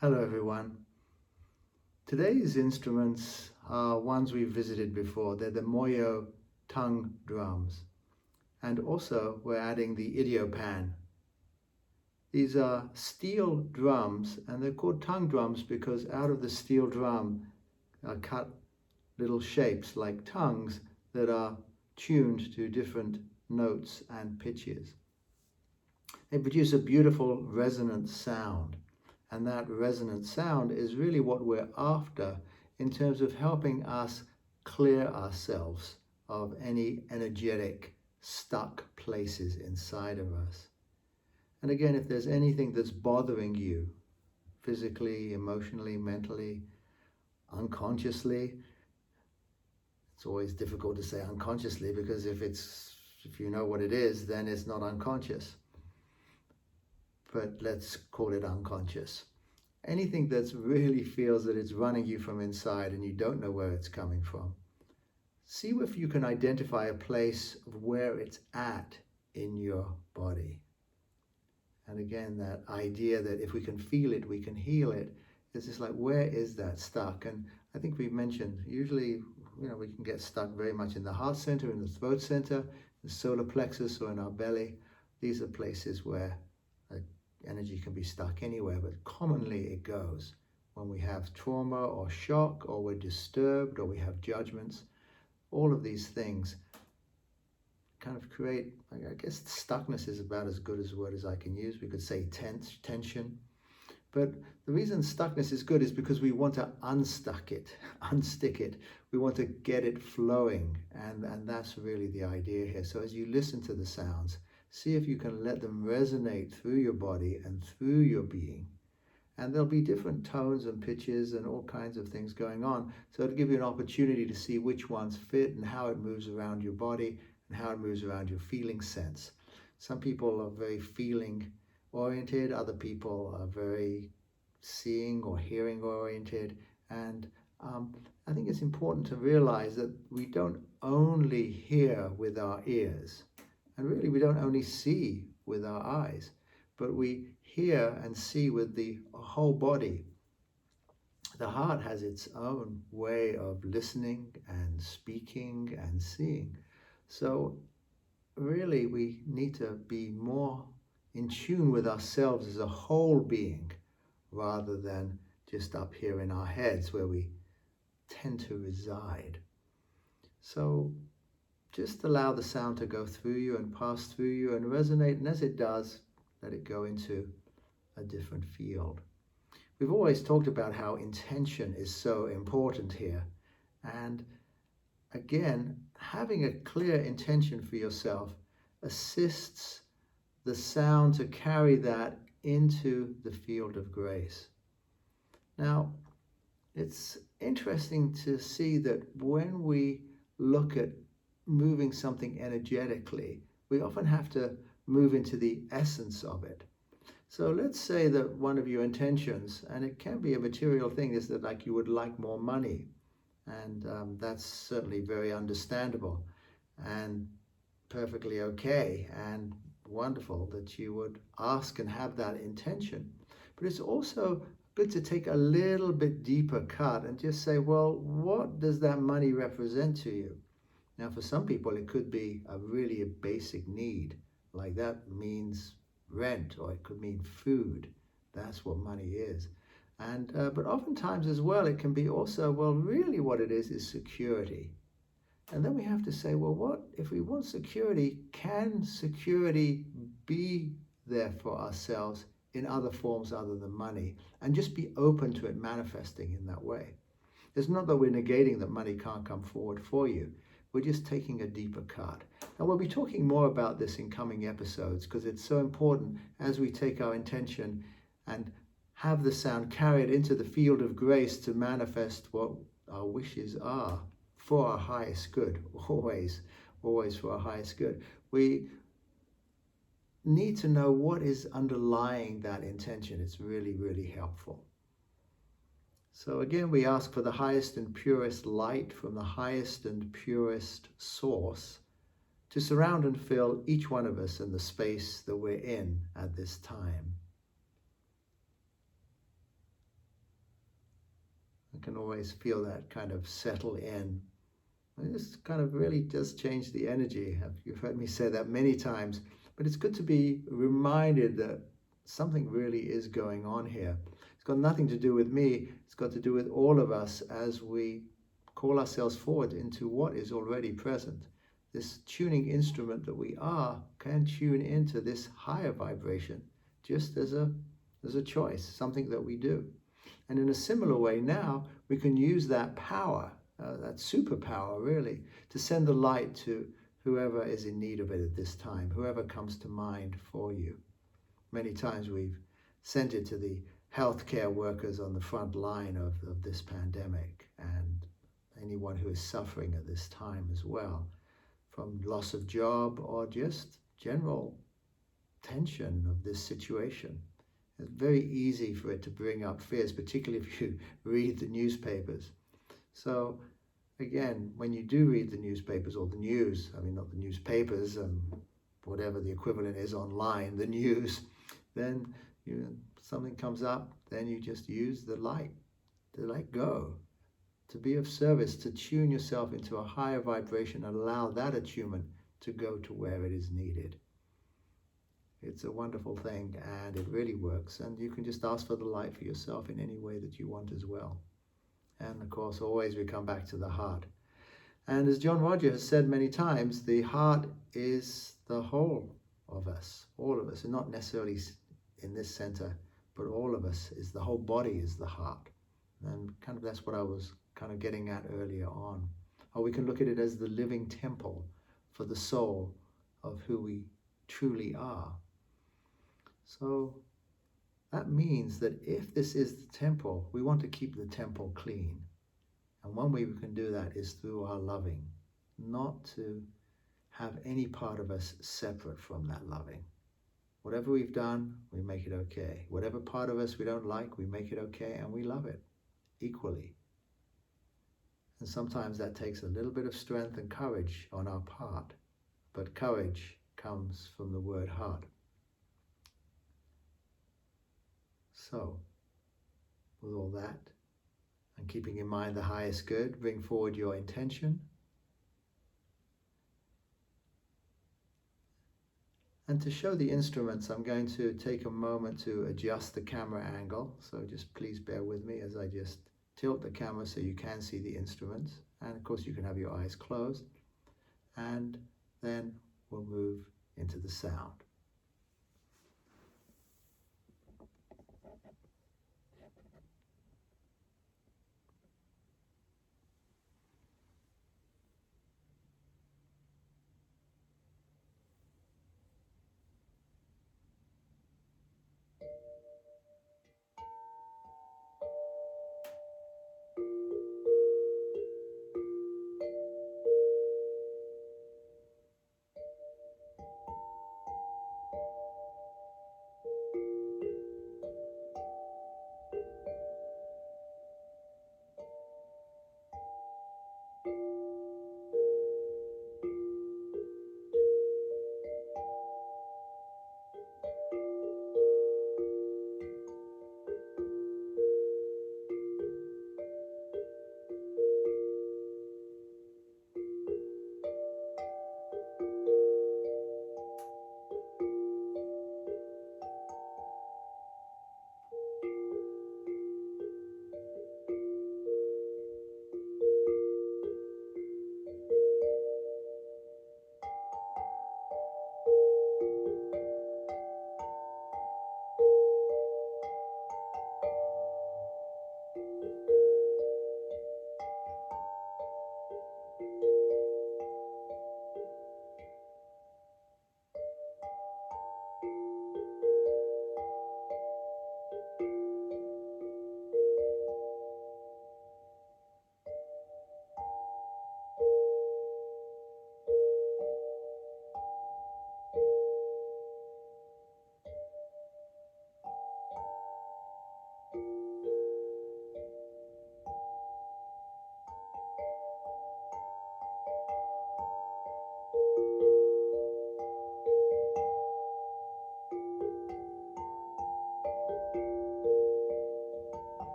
Hello everyone. Today's instruments are ones we've visited before. They're the Moyo tongue drums. And also we're adding the Idiopan. These are steel drums, and they're called tongue drums because out of the steel drum are cut little shapes like tongues that are tuned to different notes and pitches. They produce a beautiful resonant sound. And that resonant sound is really what we're after in terms of helping us clear ourselves of any energetic stuck places inside of us. And again, if there's anything that's bothering you physically, emotionally, mentally, unconsciously, it's always difficult to say unconsciously because if you know what it is, then it's not unconscious. But let's call it unconscious. Anything that really feels that it's running you from inside and you don't know where it's coming from. See if you can identify a place of where it's at in your body. And again, that idea that if we can feel it, we can heal it. It's just like, where is that stuck? And I think we've mentioned, usually, we can get stuck very much in the heart center, in the throat center, the solar plexus, or in our belly. These are places where energy can be stuck anywhere, but commonly it goes when we have trauma or shock, or we're disturbed, or we have judgments. All of these things kind of create, I guess stuckness is about as good as a word as I can use. We could say tension. But the reason stuckness is good is because we want to unstuck it, unstick it. We want to get it flowing. And that's really the idea here. So as you listen to the sounds, see if you can let them resonate through your body and through your being. And there'll be different tones and pitches and all kinds of things going on. So it'll give you an opportunity to see which ones fit and how it moves around your body and how it moves around your feeling sense. Some people are very feeling oriented. Other people are very seeing or hearing oriented. And I think it's important to realize that we don't only hear with our ears. And really, we don't only see with our eyes, but we hear and see with the whole body. The heart has its own way of listening and speaking and seeing. So really, we need to be more in tune with ourselves as a whole being rather than just up here in our heads where we tend to reside. So just allow the sound to go through you and pass through you and resonate, and as it does, let it go into a different field. We've always talked about how intention is so important here. And again, having a clear intention for yourself assists the sound to carry that into the field of grace. Now, it's interesting to see that when we look at moving something energetically, we often have to move into the essence of it. So let's say that one of your intentions, and it can be a material thing, is that like you would like more money. And that's certainly very understandable and perfectly okay and wonderful that you would ask and have that intention. But it's also good to take a little bit deeper cut and just say, well, what does that money represent to you? Now, for some people, it could be a basic need, like that means rent, or it could mean food. That's what money is. And but oftentimes as well, it can be also, well, really what it is security. And then we have to say, well, what if we want security? Can security be there for ourselves in other forms other than money? And just be open to it manifesting in that way. It's not that we're negating that money can't come forward for you. We're just taking a deeper cut. And we'll be talking more about this in coming episodes because it's so important as we take our intention and have the sound carried into the field of grace to manifest what our wishes are for our highest good, always for our highest good. We need to know what is underlying that intention. It's really, really helpful. So again, we ask for the highest and purest light from the highest and purest source to surround and fill each one of us in the space that we're in at this time. can always feel that kind of settle in. And this kind of really does change the energy. You've heard me say that many times, but it's good to be reminded that something really is going on here. It's got nothing to do with me. It's got to do with all of us as we call ourselves forward into what is already present. This tuning instrument that we are can tune into this higher vibration just as a choice, something that we do. And in a similar way now, we can use that power, that superpower really, to send the light to whoever is in need of it at this time, whoever comes to mind for you. Many times we've sent it to the healthcare workers on the front line of this pandemic, and anyone who is suffering at this time as well, from loss of job or just general tension of this situation. It's very easy for it to bring up fears, particularly if you read the newspapers. So again, when you do read the newspapers or the news, I mean not the newspapers, whatever the equivalent is online, the news, then something comes up, then you just use the light to let go, to be of service, to tune yourself into a higher vibration and allow that attunement to go to where it is needed. It's a wonderful thing, and it really works, and you can just ask for the light for yourself in any way that you want as well. And of course, always we come back to the heart. And as John Roger has said many times, the heart is the whole of us, all of us, and not necessarily in this center, but all of us, is the whole body is the heart. And kind of that's what I was kind of getting at earlier on. Or we can look at it as the living temple for the soul of who we truly are. So that means that if this is the temple, we want to keep the temple clean. And one way we can do that is through our loving, not to have any part of us separate from that loving. Whatever we've done, we make it okay. Whatever part of us we don't like, we make it okay and we love it equally. And sometimes that takes a little bit of strength and courage on our part, but courage comes from the word heart. So, with all that, and keeping in mind the highest good, bring forward your intention. And to show the instruments, I'm going to take a moment to adjust the camera angle. So just please bear with me as I just tilt the camera so you can see the instruments. And of course you can have your eyes closed. And then we'll move into the sound.